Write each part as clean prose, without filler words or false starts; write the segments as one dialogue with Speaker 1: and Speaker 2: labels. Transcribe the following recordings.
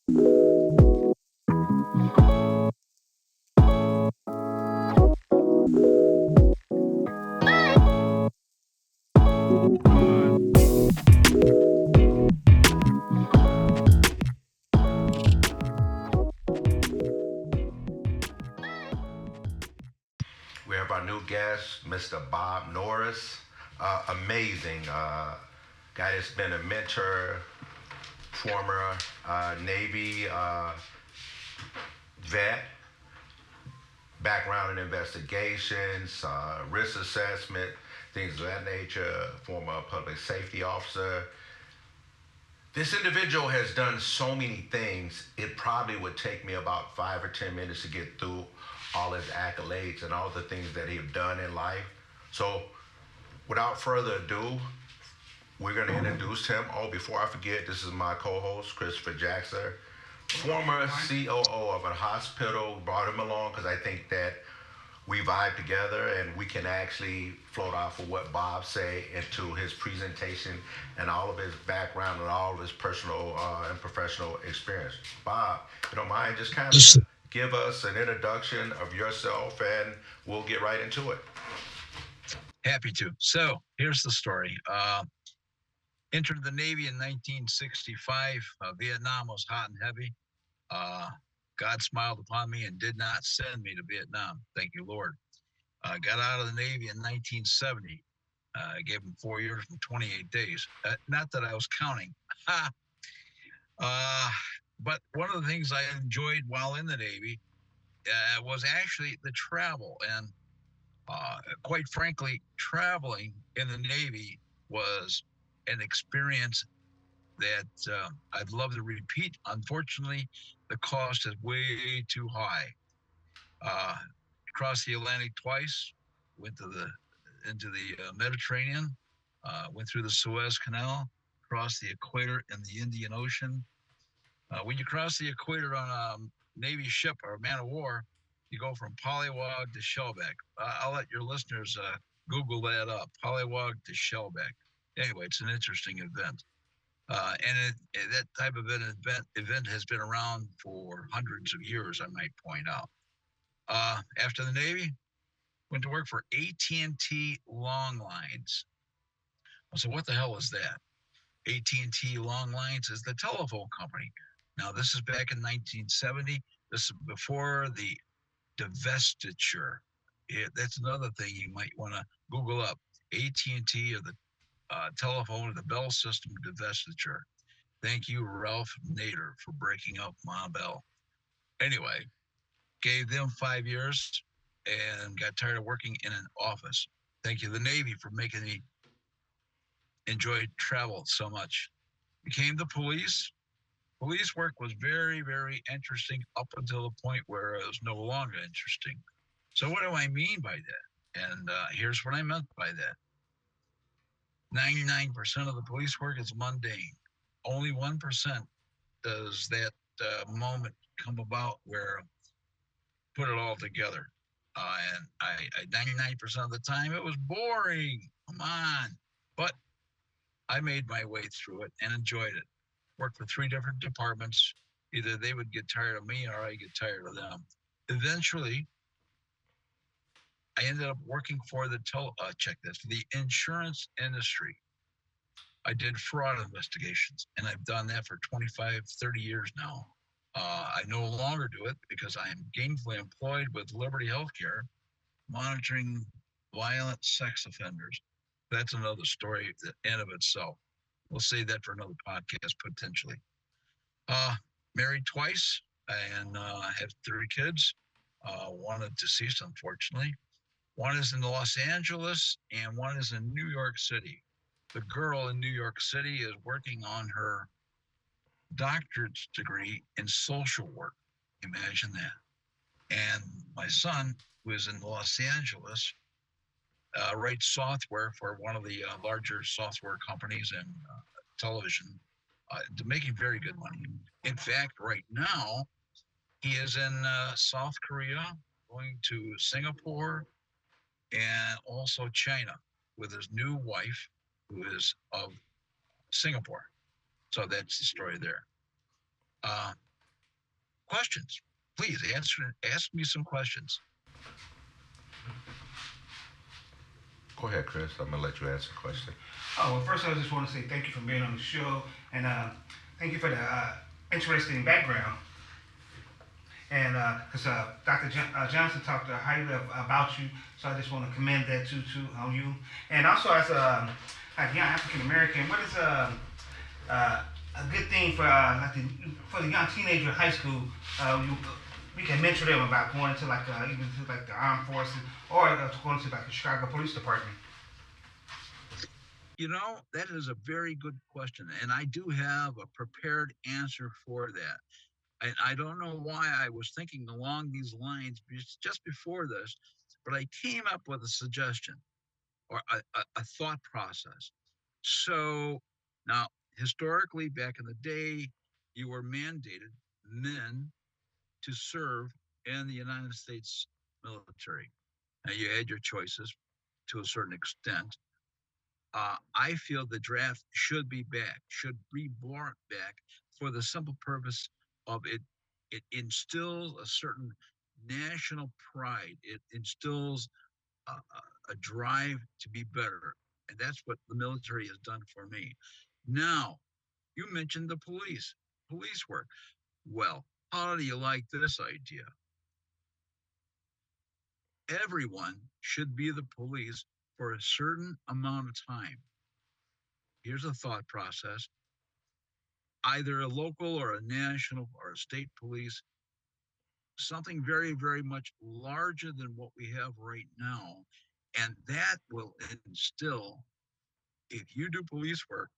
Speaker 1: We have our new guest, Mr. Bob Norris. Amazing guy that's been a mentor, former Navy vet, background in investigations, risk assessment, things of that nature, former public safety officer. This individual has done so many things, it probably would take me about 5 or 10 minutes to get through all his accolades and all the things that he's done in life. So, without further ado, we're going to introduce him. Oh, before I forget, this is my co host, Christopher Jackson, former COO of a hospital. Brought him along because I think that we vibe together and we can actually float off of what Bob say into his presentation and all of his background and all of his personal and professional experience. Bob, if you don't mind, just kind of
Speaker 2: Just
Speaker 1: give us an introduction of yourself and we'll get right into it.
Speaker 2: happy to. So here's the story. Entered the Navy in 1965. Vietnam was hot and heavy. Uh, God smiled upon me and did not send me to Vietnam. Thank you, Lord. Got out of the Navy in 1970. I gave him 4 years and 28 days. Not that I was counting. uh, but one of the things I enjoyed while in the Navy was actually the travel. And quite frankly, traveling in the Navy was an experience that I'd love to repeat. Unfortunately, the cost is way too high. Uh, Crossed the Atlantic twice, went to the into the Mediterranean, went through the Suez Canal, crossed the equator in the Indian Ocean. When you cross the equator on a Navy ship or a man of war, you go from Pollywog to Shellback. I'll let your listeners Google that up, Pollywog to Shellback. Anyway, it's an interesting event. That type of an event has been around for hundreds of years, I might point out. After the Navy, went to work for AT&T Long Lines. So what the hell is that? AT&T Long Lines is the telephone company. Now, this is back in 1970. This is before the divestiture. That's another thing you might want to Google up. AT&T or the telephone or the Bell system divestiture. Thank you, Ralph Nader, for breaking up my bell. Anyway, gave them 5 years and got tired of working in an office. Thank you, the Navy, for making me enjoy travel so much. Became the police. Police work was very, very interesting up until the point where it was no longer interesting. So what do I mean by that? And here's what I meant by that. 99% of the police work is mundane. Only 1% does that moment come about where put it all together. And I 99% of the time it was boring. Come on. But I made my way through it and enjoyed it. Worked for 3 different departments. Either they would get tired of me or I get tired of them. Eventually, I ended up working for the insurance industry. I did fraud investigations, and I've done that for 25, 30 years now. I no longer do it because I am gainfully employed with Liberty Healthcare, monitoring violent sex offenders. That's another story at the end of itself. We'll save that for another podcast potentially. Married twice and have 3 kids. One is deceased, unfortunately. One is in Los Angeles and one is in New York City. The girl in New York City is working on her doctorate's degree in social work. Imagine that. And my son, who is in Los Angeles, writes software for one of the larger software companies in television, making very good money. In fact, right now, he is in South Korea, going to Singapore, and also China with his new wife, who is of Singapore. So that's the story there. questions. Please ask me some questions.
Speaker 1: Go ahead, Chris. I'm gonna let you answer the question.
Speaker 3: Oh, well, first I just want to say thank you for being on the show, and thank you for the interesting background. And because Dr. Johnson talked highly about you, so I just want to commend that too on you. And also as a young African American, what is a good thing for for the young teenager in high school? We can mentor them about going to like even to like the armed forces or going to like the Chicago Police Department.
Speaker 2: That is a very good question, and I do have a prepared answer for that. And I don't know why I was thinking along these lines just before this, but I came up with a suggestion or a thought process. So now, historically, back in the day, you were mandated men to serve in the United States military. Now, you had your choices to a certain extent. I feel the draft should be back, should be brought back for the simple purpose of it. It instills a certain national pride. It instills a drive to be better, and that's what the military has done for me. Now, you mentioned the police work. Well, how do you like this idea? Everyone should be the police for a certain amount of time. Here's a thought process: either a local or a national or a state police, something very, very much larger than what we have right now. And that will instill, if you do police work,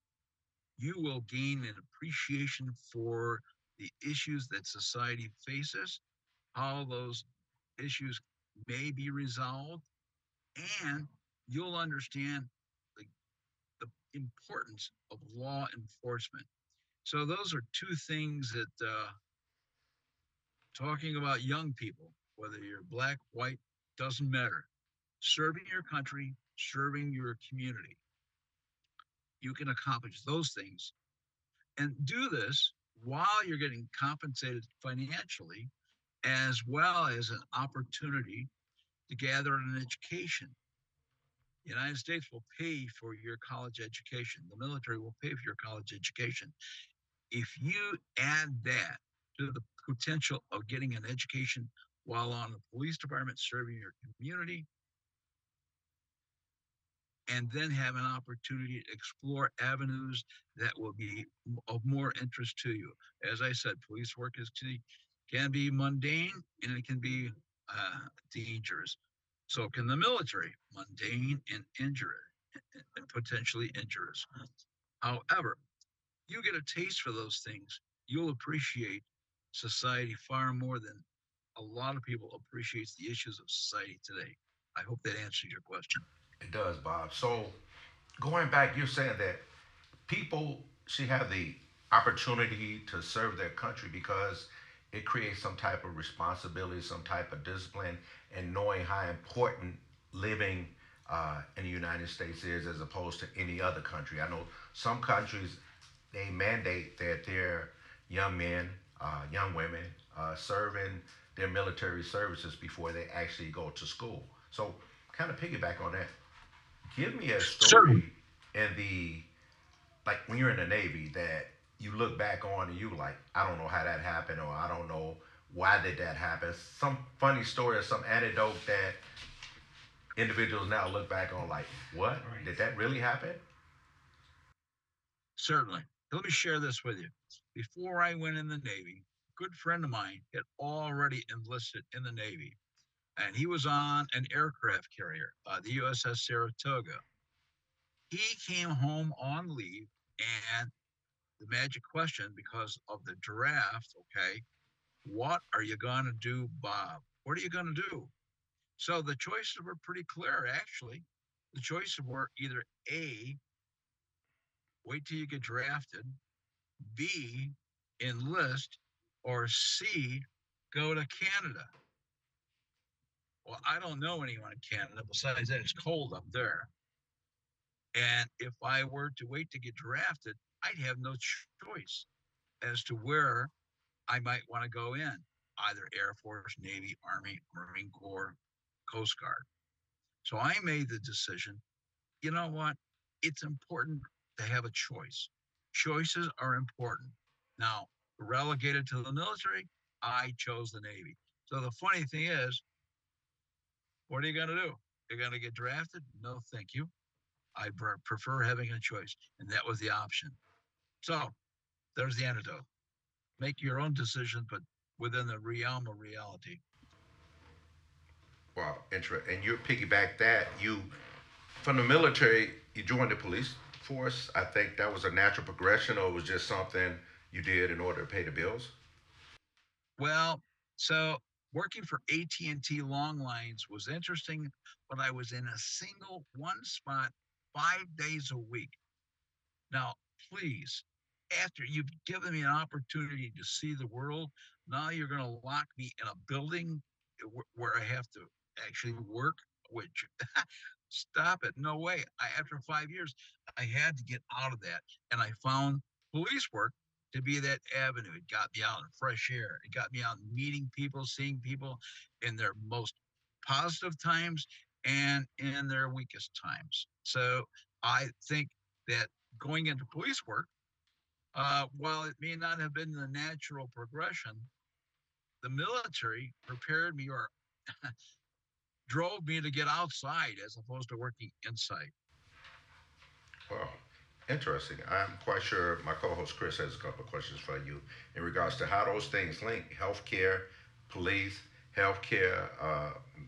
Speaker 2: you will gain an appreciation for the issues that society faces, how those issues may be resolved, and you'll understand the, the importance of law enforcement. So those are two things that talking about young people, whether you're black, white, doesn't matter. Serving your country, serving your community, you can accomplish those things and do this while you're getting compensated financially, as well as an opportunity to gather an education. The United States will pay for your college education. The military will pay for your college education. If you add that to the potential of getting an education while on the police department serving your community, and then have an opportunity to explore avenues that will be of more interest to you. As I said, police work can be mundane and it can be dangerous. So can the military, mundane and injurious, and potentially injurious. However, you get a taste for those things, you'll appreciate society far more than a lot of people appreciates the issues of society today. I hope that answers your question.
Speaker 1: It does, Bob. So going back, you're saying that people should have the opportunity to serve their country because it creates some type of responsibility, some type of discipline, and knowing how important living in the United States is as opposed to any other country. I know some countries they mandate that their young men, young women, serve in their military services before they actually go to school. So, kind of piggyback on that. Give me a
Speaker 2: Certainly.
Speaker 1: story in the like when you're in the Navy that you look back on and you like, I don't know how that happened or I don't know why did that happen. Some funny story or some anecdote that individuals now look back on like, what?
Speaker 3: Right.
Speaker 1: Did that really happen?
Speaker 2: Certainly. Let me share this with you. Before I went in the Navy, a good friend of mine had already enlisted in the Navy, and he was on an aircraft carrier, the USS Saratoga. He came home on leave, and the magic question, because of the draft, okay, what are you going to do, Bob? What are you going to do? So the choices were pretty clear, actually. The choices were either A, wait till you get drafted, B, enlist, or C, go to Canada. Well, I don't know anyone in Canada. Besides that, it's cold up there. And if I were to wait to get drafted, I'd have no choice as to where I might want to go in either Air Force, Navy, Army, Marine Corps, Coast Guard. So I made the decision, you know what? It's important to have a choice. Choices are important. Now, relegated to the military, I chose the Navy. So the funny thing is, what are you going to do? You're going to get drafted? No, thank you. I prefer having a choice. And that was the option. So there's the antidote. Make your own decision, but within the realm of reality.
Speaker 1: Wow, interesting. And you piggyback that you from the military, you joined the police force. I think that was a natural progression, or it was just something you did in order to pay the bills.
Speaker 2: Well, so working for AT&T long lines was interesting, but I was in a single one spot 5 days a week. Now, please, after you've given me an opportunity to see the world, now you're going to lock me in a building where I have to actually work, which stop it. No way. After 5 years, I had to get out of that. And I found police work to be that avenue. It got me out in fresh air. It got me out meeting people, seeing people in their most positive times and in their weakest times. So I think that going into police work, while it may not have been the natural progression, the military prepared me or drove me to get outside as opposed to working inside.
Speaker 1: Wow, interesting. I'm quite sure my co-host Chris has a couple of questions for you in regards to how those things link: healthcare, police, healthcare,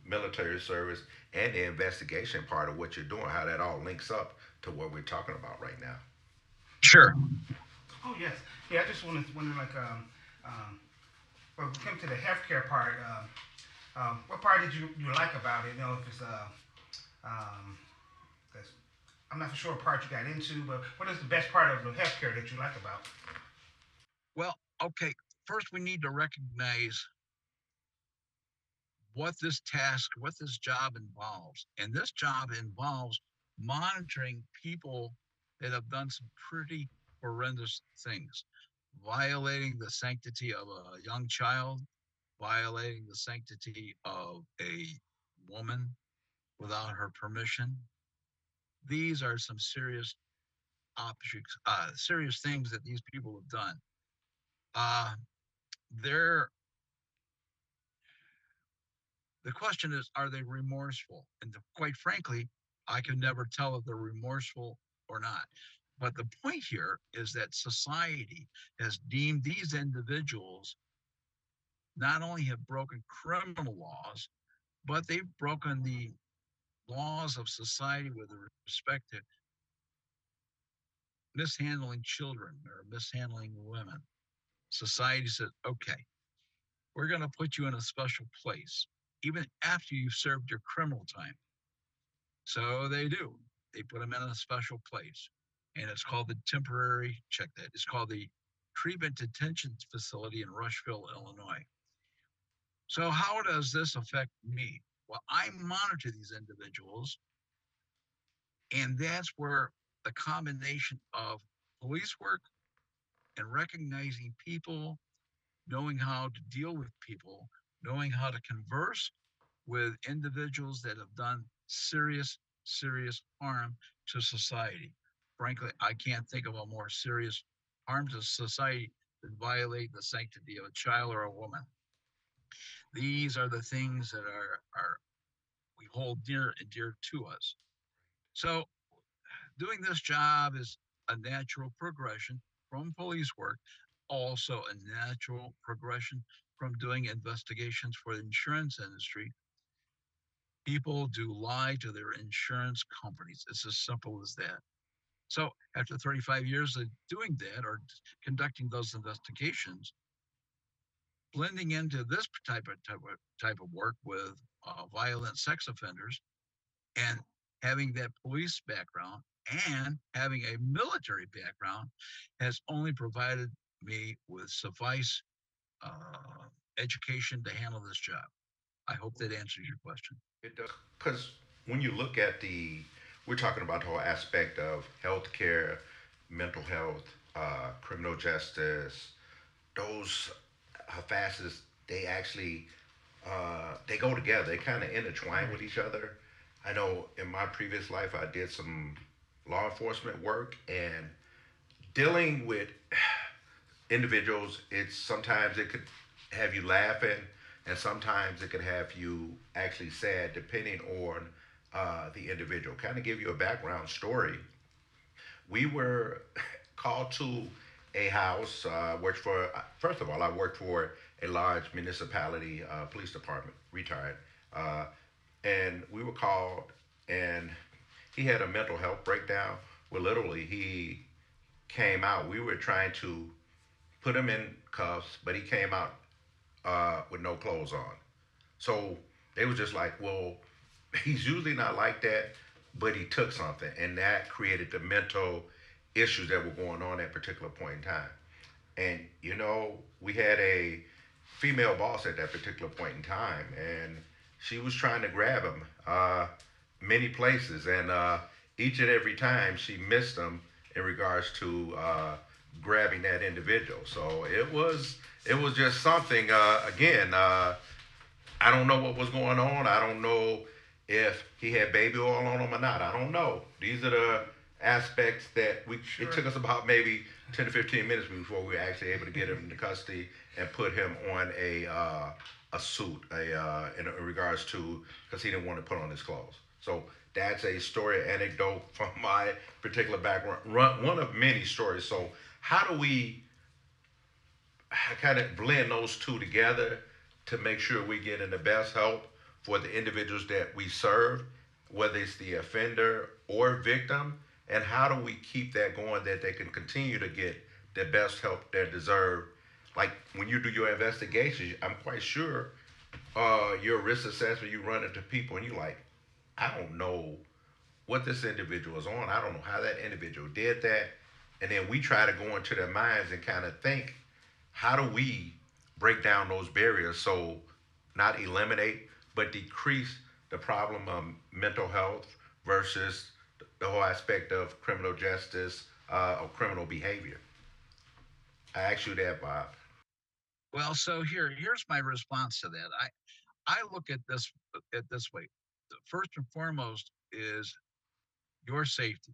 Speaker 1: military service, and the investigation part of what you're doing. How that all links up to what we're talking about right now.
Speaker 2: Sure.
Speaker 3: Oh yes, yeah. I just wondering like when we come to the healthcare part, what part did you like about it? You know, if it's um, that's, I'm not for sure what part you got into, but what is the best part of the healthcare that you like about?
Speaker 2: Well, okay. First, we need to recognize what this task, what this job involves. And this job involves monitoring people that have done some pretty horrendous things, violating the sanctity of a young child, violating the sanctity of a woman without her permission. These are some serious objects, serious things that these people have done. Uh, they're The question is, are they remorseful? And quite frankly, I can never tell if they're remorseful or not. But the point here is that society has deemed these individuals not only have broken criminal laws, but they've broken the laws of society with respect to mishandling children or mishandling women. Society says, okay, we're going to put you in a special place, even after you've served your criminal time. So they do. They put them in a special place, and it's called the temporary, check that, it's called the Treatment Detention Facility in Rushville, Illinois. So how does this affect me? Well, I monitor these individuals, and that's where the combination of police work and recognizing people, knowing how to deal with people, knowing how to converse with individuals that have done serious, serious harm to society. Frankly, I can't think of a more serious harm to society than violate the sanctity of a child or a woman. These are the things that are we hold near and dear to us. So doing this job is a natural progression from police work, also a natural progression from doing investigations for the insurance industry. People do lie to their insurance companies. It's as simple as that. So after 35 years of doing that or conducting those investigations, blending into this type of work with violent sex offenders and having that police background and having a military background has only provided me with suffice uh, education to handle this job. I hope that answers your question.
Speaker 1: It does, because when you look at we're talking about the whole aspect of healthcare, mental health, criminal justice, those how fast is they actually they go together. They kind of intertwine with each other. I know in my previous life I did some law enforcement work, and dealing with individuals, it's sometimes it could have you laughing, and sometimes it could have you actually sad, depending on the individual. Kind of give you a background story. We were called to a house. Worked for first of all, I worked for a large municipality police department, retired, uh, and we were called, and he had a mental health breakdown. Well, literally, he came out. We were trying to put him in cuffs, but he came out with no clothes on. So they was just like, well, he's usually not like that, but he took something, and that created the mental issues that were going on at a particular point in time. And we had a female boss at that particular point in time, and she was trying to grab him many places, and each and every time she missed him in regards to grabbing that individual. So it was just something. Again, I don't know what was going on. I don't know if he had baby oil on him or not. I don't know. These are the aspects that it took us about maybe 10 to 15 minutes before we were actually able to get him into custody and put him on a suit in regards to, because he didn't want to put on his clothes. So that's a story, anecdote from my particular background, one of many stories. So how do we kind of blend those two together to make sure we get in the best help for the individuals that we serve, whether it's the offender or victim, and how do we keep that going that they can continue to get the best help they deserve? Like when you do your investigation, I'm quite sure your risk assessment, you run into people and you like, I don't know what this individual is on. I don't know how that individual did that. And then we try to go into their minds and kind of think, how do we break down those barriers, so not eliminate, but decrease the problem of mental health versus the whole aspect of criminal justice or criminal behavior? I ask you that, Bob.
Speaker 2: Well, so here's my response to that. I look at this way. The first and foremost is your safety,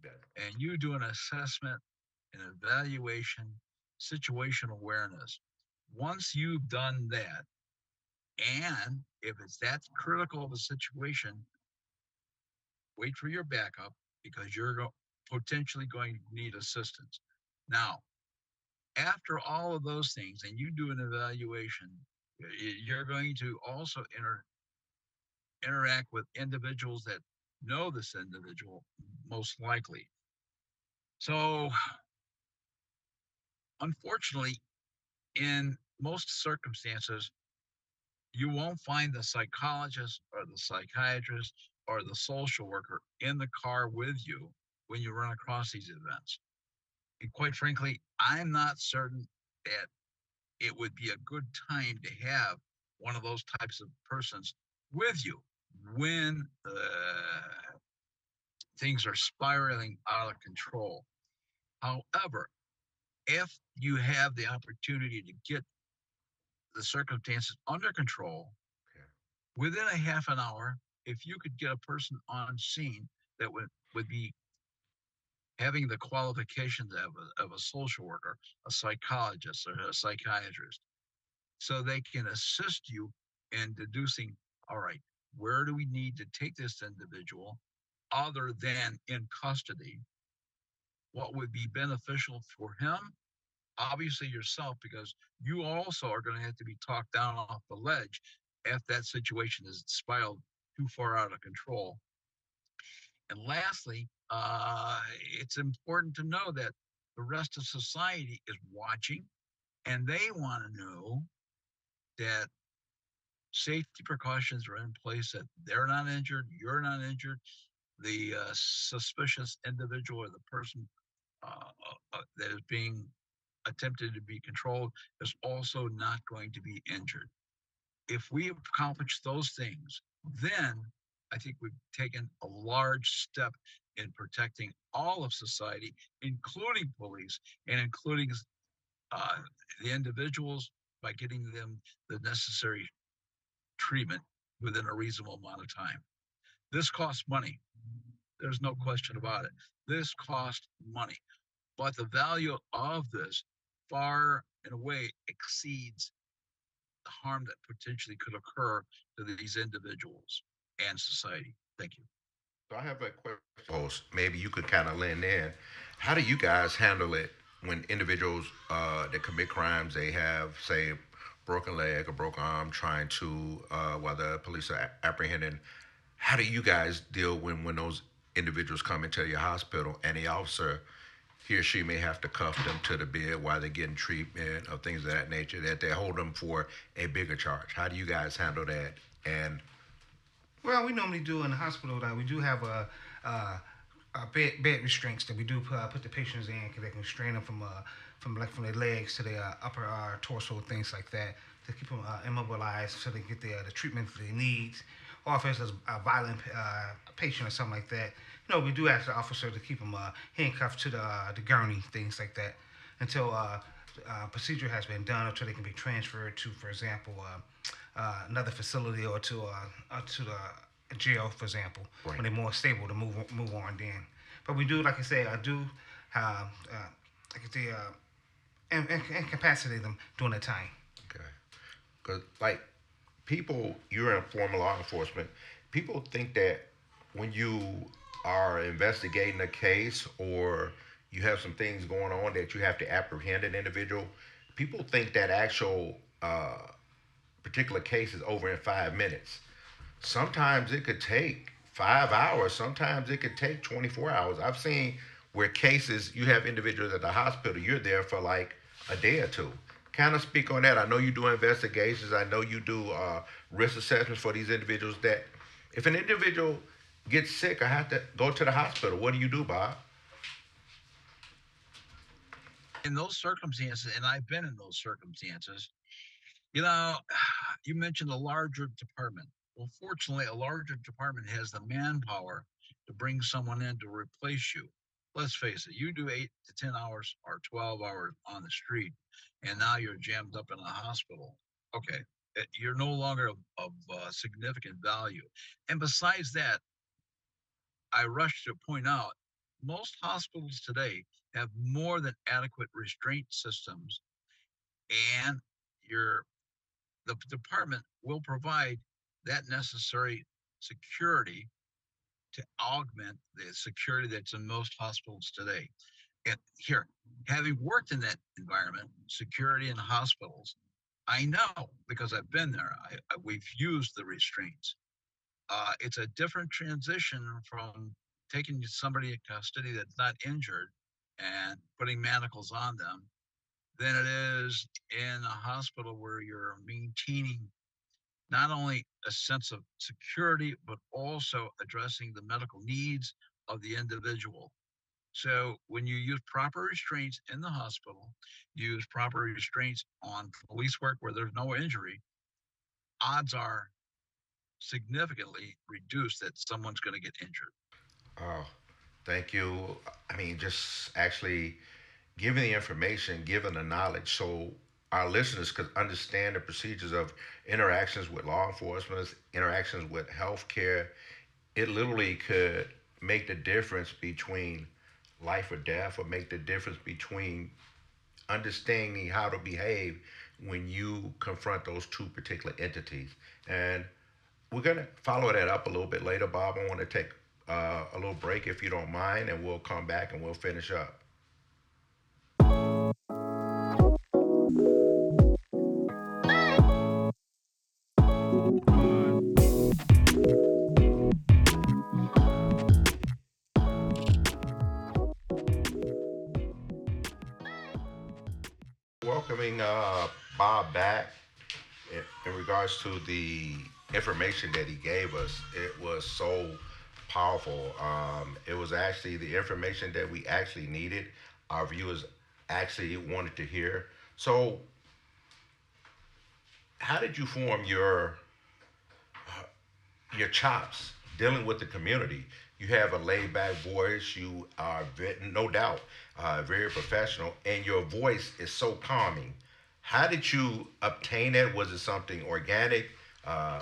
Speaker 1: Yeah.
Speaker 2: and you do an assessment, an evaluation, situational awareness. Once you've done that, and if it's that critical of a situation, wait for your backup because potentially going to need assistance. Now, after all of those things, and you do an evaluation, you're going to also interact with individuals that know this individual most likely. So, unfortunately, in most circumstances, you won't find the psychologist or the psychiatrist or the social worker in the car with you when you run across these events. And quite frankly, I'm not certain that it would be a good time to have one of those types of persons with you when things are spiraling out of control. However, if you have the opportunity to get the circumstances under control
Speaker 1: Okay.
Speaker 2: within a half an hour, if you could get a person on scene that would be having the qualifications of a social worker, a psychologist, or a psychiatrist, so they can assist you in deducing, all right, where do we need to take this individual other than in custody? What would be beneficial for him? Obviously yourself, because you also are going to have to be talked down off the ledge if that situation is spiraled too far out of control. And lastly, it's important to know that the rest of society is watching, and they want to know that safety precautions are in place, that they're not injured, you're not injured, the suspicious individual or the person that is being attempted to be controlled is also not going to be injured. If we accomplish those things, then I think we've taken a large step in protecting all of society, including police and including uh, the individuals by getting them the necessary treatment within a reasonable amount of time. This costs money. There's no question about it. This costs money. But the value of this far and away exceeds the harm that potentially could occur to these individuals and society. Thank you.
Speaker 1: So I have a question. Maybe you could kind of lend in. How do you guys handle it when individuals that commit crimes, they have, say, broken leg or broken arm, trying to, while the police are apprehending? How do you guys deal when those individuals come into your hospital and the officer, he or she may have to cuff them to the bed while they're getting treatment or things of that nature, that they hold them for a bigger charge? How do you guys handle that? And
Speaker 3: Well, we normally do in the hospital that we do have bed restraints that we do put the patients in because they can strain them from their legs to their upper torso, things like that, to keep them immobilized so they get the treatment they need. Or if it's a violent patient or something like that, we do ask the officer to keep them handcuffed to the gurney, things like that, until procedure has been done, until they can be transferred to, for example, another facility or to the jail, for example,
Speaker 1: Right.
Speaker 3: when they're more stable to move on then. But we do, like I said, I do incapacitate them during that time.
Speaker 1: okay, because like people, you're in former law enforcement. People think that when you are investigating a case or you have some things going on that you have to apprehend an individual, people think that actual particular case is over in 5 minutes. Sometimes it could take 5 hours. Sometimes it could take 24 hours. I've seen where cases, you have individuals at the hospital, you're there for like a day or two. Kind of speak on that. I know you do investigations. I know you do risk assessments for these individuals. That if an individual gets sick or have to go to the hospital, what do you do, Bob?
Speaker 2: In those circumstances, and I've been in those circumstances, you know, you mentioned a larger department. Well, fortunately, a larger department has the manpower to bring someone in to replace you. Let's face it, you do 8 to 10 hours or 12 hours on the street, and now you're jammed up in a hospital. Okay, you're no longer of significant value. And besides that, I rush to point out most hospitals today have more than adequate restraint systems, and your the department will provide that necessary security to augment the security that's in most hospitals today. And here, having worked in that environment, security in hospitals, I know because I've been there. We've used the restraints. It's a different transition from taking somebody in custody that's not injured and putting manacles on them than it is in a hospital where you're maintaining not only a sense of security, but also addressing the medical needs of the individual. So when you use proper restraints in the hospital, use proper restraints on police work where there's no injury, odds are significantly reduced that someone's going to get injured.
Speaker 1: Oh, thank you. I mean, just actually giving the information, giving the knowledge, so our listeners could understand the procedures of interactions with law enforcement, interactions with healthcare. It literally could make the difference between life or death, or make the difference between understanding how to behave when you confront those two particular entities. And we're going to follow that up a little bit later, Bob. I want to take a little break if you don't mind, and we'll come back and we'll finish up. Welcoming Bob back in regards to the information that he gave us. It was so powerful. It was actually the information that we actually needed. Our viewers actually wanted to hear. So, how did you form your chops dealing with the community? You have a laid back voice. You are no doubt very professional, and your voice is so calming. How did you obtain it? Was it something organic? Uh,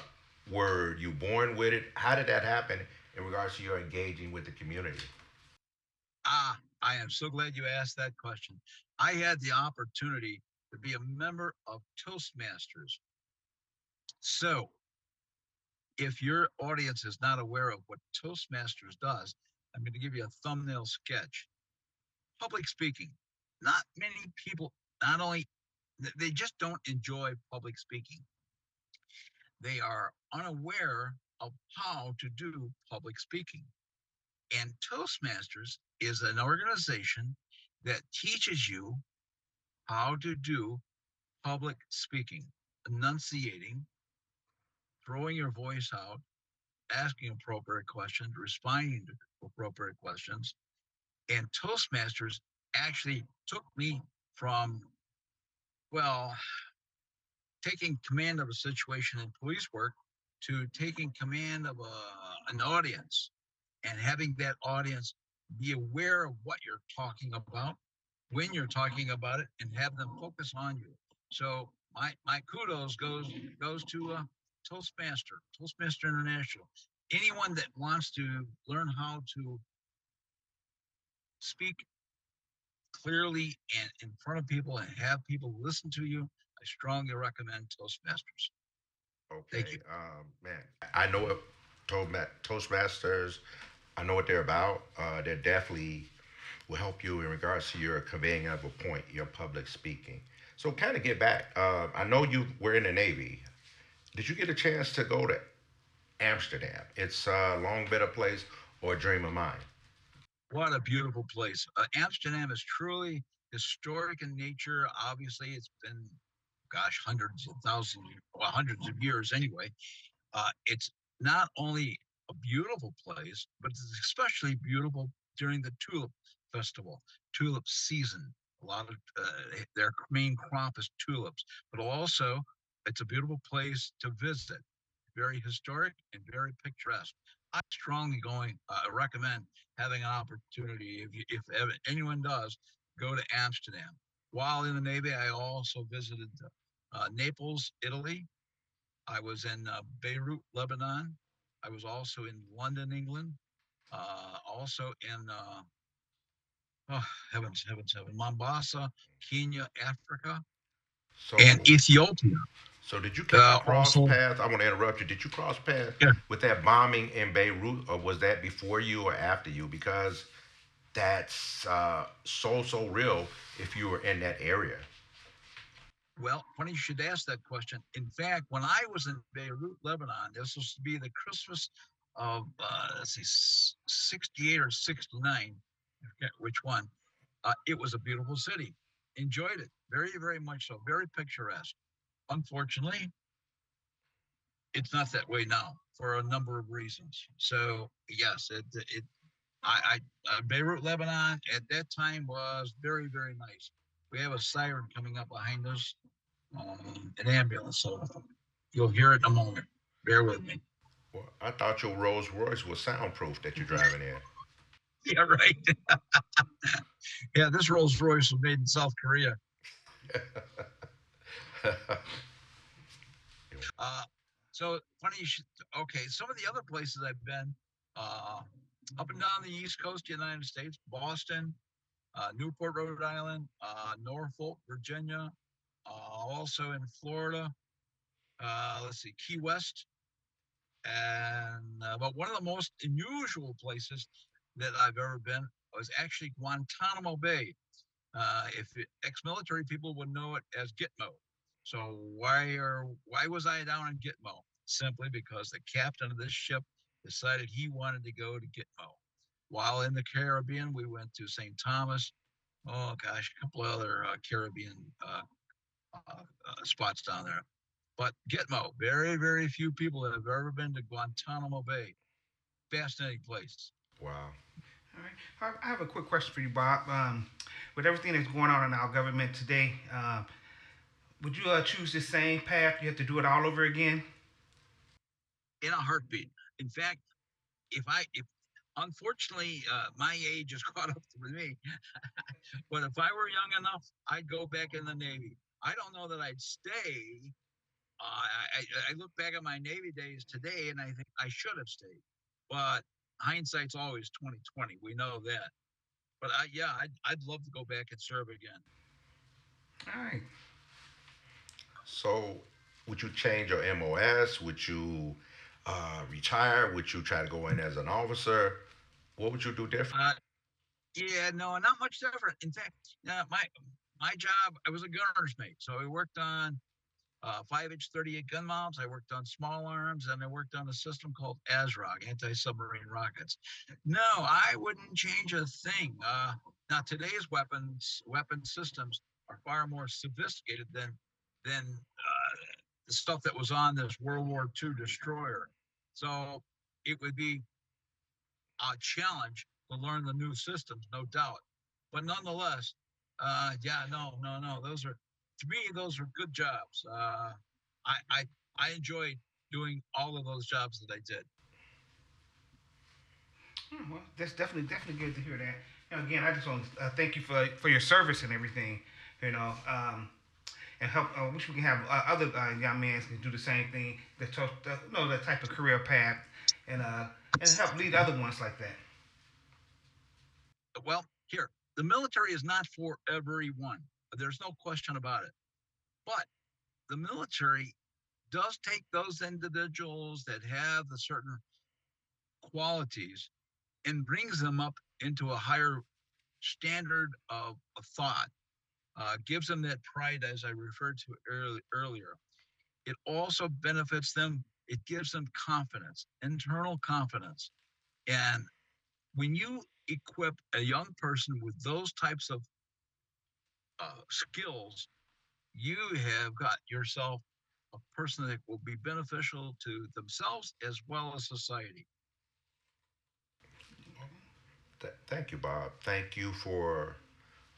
Speaker 1: were you born with it? How did that happen in regards to your engaging with the community?
Speaker 2: I am so glad you asked that question. I had the opportunity to be a member of Toastmasters. So, if your audience is not aware of what Toastmasters does, I'm going to give you a thumbnail sketch. Public speaking. Not many people, not only, they just don't enjoy public speaking. They are unaware of how to do public speaking. And Toastmasters is an organization that teaches you how to do public speaking, enunciating, throwing your voice out, asking appropriate questions, responding to appropriate questions. And Toastmasters actually took me from, well, taking command of a situation in police work to taking command of an audience and having that audience be aware of what you're talking about, when you're talking about it, and have them focus on you. So my kudos goes to Toastmaster International. Anyone that wants to learn how to speak clearly and in front of people and have people listen to you, I strongly recommend Toastmasters. Thank
Speaker 1: Okay,
Speaker 2: you.
Speaker 1: man, I know what Toastmasters. I know what they're about. They definitely will help you in regards to your conveying of a point, your public speaking. So, kind of get back. I know you were in the Navy. Did you get a chance to go to Amsterdam? It's a long bit of place or a dream of mine.
Speaker 2: What a beautiful place. Amsterdam is truly historic in nature. Obviously, it's been, gosh, hundreds of thousands, well, hundreds of years anyway. It's not only a beautiful place, but it's especially beautiful during the tulip festival, tulip season. A lot of their main crop is tulips, but also it's a beautiful place to visit. Very historic and very picturesque. I strongly recommend having an opportunity if anyone does go to Amsterdam. While in the Navy, I also visited Naples, Italy. I was in Beirut, Lebanon. I was also in London, England. Also in oh, heavens, Mombasa, Kenya, Africa, and
Speaker 1: So,
Speaker 2: Ethiopia.
Speaker 1: so did you catch a cross
Speaker 2: Also,
Speaker 1: path? I want to interrupt you. Did you cross paths
Speaker 2: yeah.
Speaker 1: with that bombing in Beirut, or was that before you or after you? Because that's so real if you were in that area.
Speaker 2: Well, funny you should ask that question. In fact, when I was in Beirut, Lebanon, this was to be the Christmas of let's see, 68 or 69, I forget which one. It was a beautiful city. Enjoyed it very much so. Very picturesque. Unfortunately, it's not that way now for a number of reasons. So yes, it Beirut, Lebanon at that time was very nice. We have a siren coming up behind us, an ambulance. So you'll hear it in a moment. Bear with me.
Speaker 1: Well, I thought your Rolls Royce was soundproof that you're driving in.
Speaker 2: Yeah, right. Yeah, this Rolls Royce was made in South Korea. Uh, so funny you should. Okay, some of the other places I've been, uh, up and down the East Coast, of the United States, Boston, Newport, Rhode Island, Norfolk, Virginia, also in Florida. Let's see, Key West, and but one of the most unusual places that I've ever been was actually Guantanamo Bay. If ex-military people would know it as Gitmo. So why was I down in Gitmo? Simply because the captain of this ship decided he wanted to go to Gitmo. While in the Caribbean, we went to St. Thomas. Oh gosh, a couple of other Caribbean spots down there. But Gitmo, very few people have ever been to Guantanamo Bay. Fascinating place.
Speaker 1: Wow.
Speaker 3: All right. I have a quick question for you, Bob. With everything that's going on in our government today, would you choose the same path? You have to do it all over again?
Speaker 2: In a heartbeat. In fact, if unfortunately my age has caught up with me, but if I were young enough, I'd go back in the Navy. I don't know that I'd stay. I look back at my Navy days today, and I think I should have stayed. But hindsight's always 2020. We know that. But yeah, I'd love to go back and serve again.
Speaker 3: All right.
Speaker 1: So, would you change your MOS? Would you retire? Would you try to go in as an officer? What would you do different?
Speaker 2: Yeah, no, not much different. In fact, my job, I was a gunner's mate, so I worked on 5-inch 38 gun mounts. I worked on small arms, and I worked on a system called ASROC, anti-submarine rockets. No, I wouldn't change a thing. Now today's weapon systems are far more sophisticated than the stuff that was on this World War II destroyer. So it would be a challenge to learn the new systems, no doubt. But nonetheless, yeah, no. Those are good jobs. I enjoyed doing all of those jobs that I did.
Speaker 3: Well, that's definitely good to hear that. Again, I just want to thank you for your service and everything. You know, and help. Wish we can have other young men can do the same thing. That that type of career path, and help lead other ones like that.
Speaker 2: Well, here, the military is not for everyone. There's no question about it. But the military does take those individuals that have the certain qualities and brings them up into a higher standard of thought, gives them that pride, as I referred to earlier. It also benefits them, it gives them confidence, internal confidence. And when you equip a young person with those types of skills, you have got yourself a person that will be beneficial to themselves as well as society.
Speaker 1: Thank you, Bob. Thank you for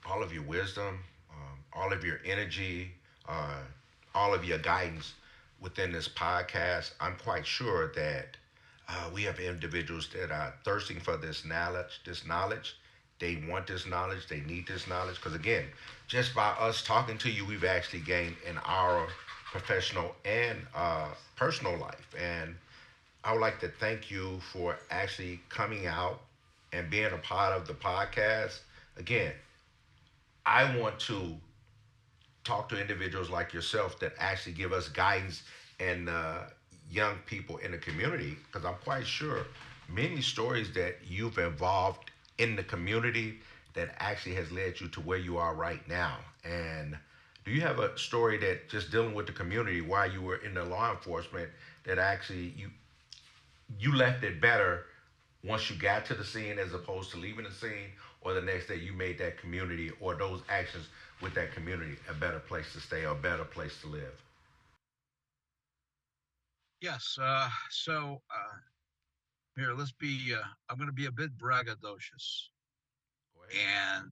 Speaker 1: all of your wisdom, all of your energy, uh, all of your guidance within this podcast. I'm quite sure that we have individuals that are thirsting for this knowledge. This knowledge, they want this knowledge. They need this knowledge because again, just by us talking to you, we've actually gained in our professional and personal life. And I would like to thank you for actually coming out and being a part of the podcast. Again, I want to talk to individuals like yourself that actually give us guidance and young people in the community because I'm quite sure many stories that you've involved in the community that actually has led you to where you are right now. And do you have a story that just dealing with the community while you were in the law enforcement that actually you left it better once you got to the scene as opposed to leaving the scene, or the next day you made that community or those actions with that community a better place to stay or a better place to live?
Speaker 2: Yes. Here, let's be. I'm going to be a bit braggadocious,
Speaker 1: Go ahead.
Speaker 2: and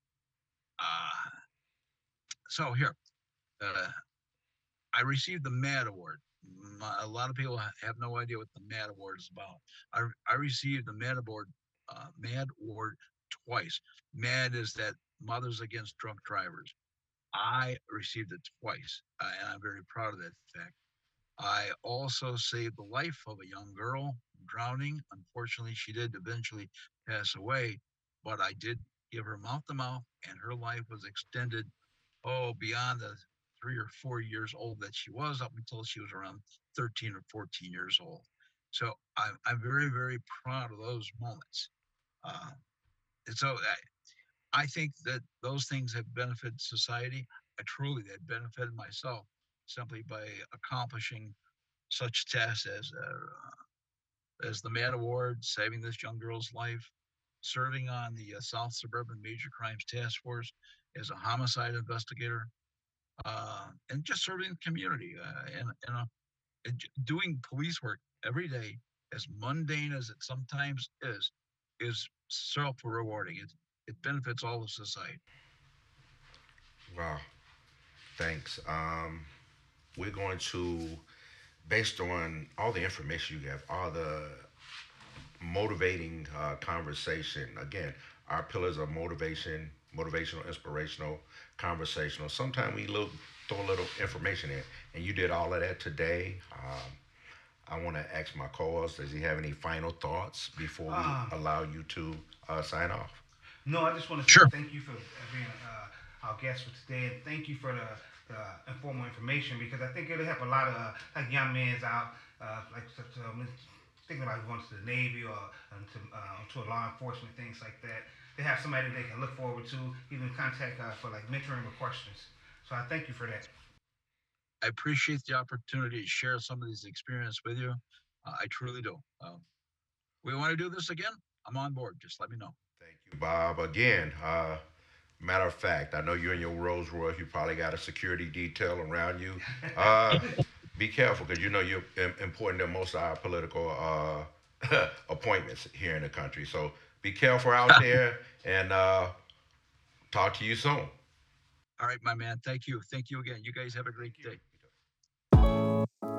Speaker 2: uh, so here, uh, I received the MAD Award. A lot of people have no idea what the MAD Award is about. I received the MAD Award twice. MAD is that Mothers Against Drunk Drivers. I received it twice, and I'm very proud of that fact. I also saved the life of a young girl drowning. Unfortunately, she did eventually pass away, but I did give her mouth to mouth, and her life was extended, beyond the 3 or 4 years old that she was up until she was around 13 or 14 years old. So I'm very, very proud of those moments. Uh, and so I think that those things have benefited society. They've benefited myself simply by accomplishing such tasks as the MAD Award, saving this young girl's life, serving on the South Suburban Major Crimes Task Force as a homicide investigator, and just serving the community and doing police work every day, as mundane as it sometimes is self-rewarding. It benefits all of society.
Speaker 1: Wow, thanks. We're going to, based on all the information you have, all the motivating conversation. Again, our pillars are motivation, motivational, inspirational, conversational. Sometimes we look throw a little information in. And you did all of that today. I want to ask my co-host, does he have any final thoughts before we allow you to sign off?
Speaker 3: No, I just want to say
Speaker 2: Sure.
Speaker 3: thank you for being our guest for today, and thank you for the informal information, because I think it'll help a lot of like young men out, thinking about going to the Navy or to a law enforcement, things like that. They have somebody they can look forward to, even contact for like mentoring or questions. So I thank you for that.
Speaker 2: I appreciate the opportunity to share some of these experience with you. I truly do. We want to do this again. I'm on board. Just let me know.
Speaker 1: Thank you, Bob. Again, matter of fact, I know you're in your Rolls Royce. You probably got a security detail around you. Uh, be careful because you know you're important in most of our political appointments here in the country. So be careful out there and talk to you soon.
Speaker 2: All right, my man. Thank you. Thank you again. You guys have a great
Speaker 1: Thank you.
Speaker 2: day.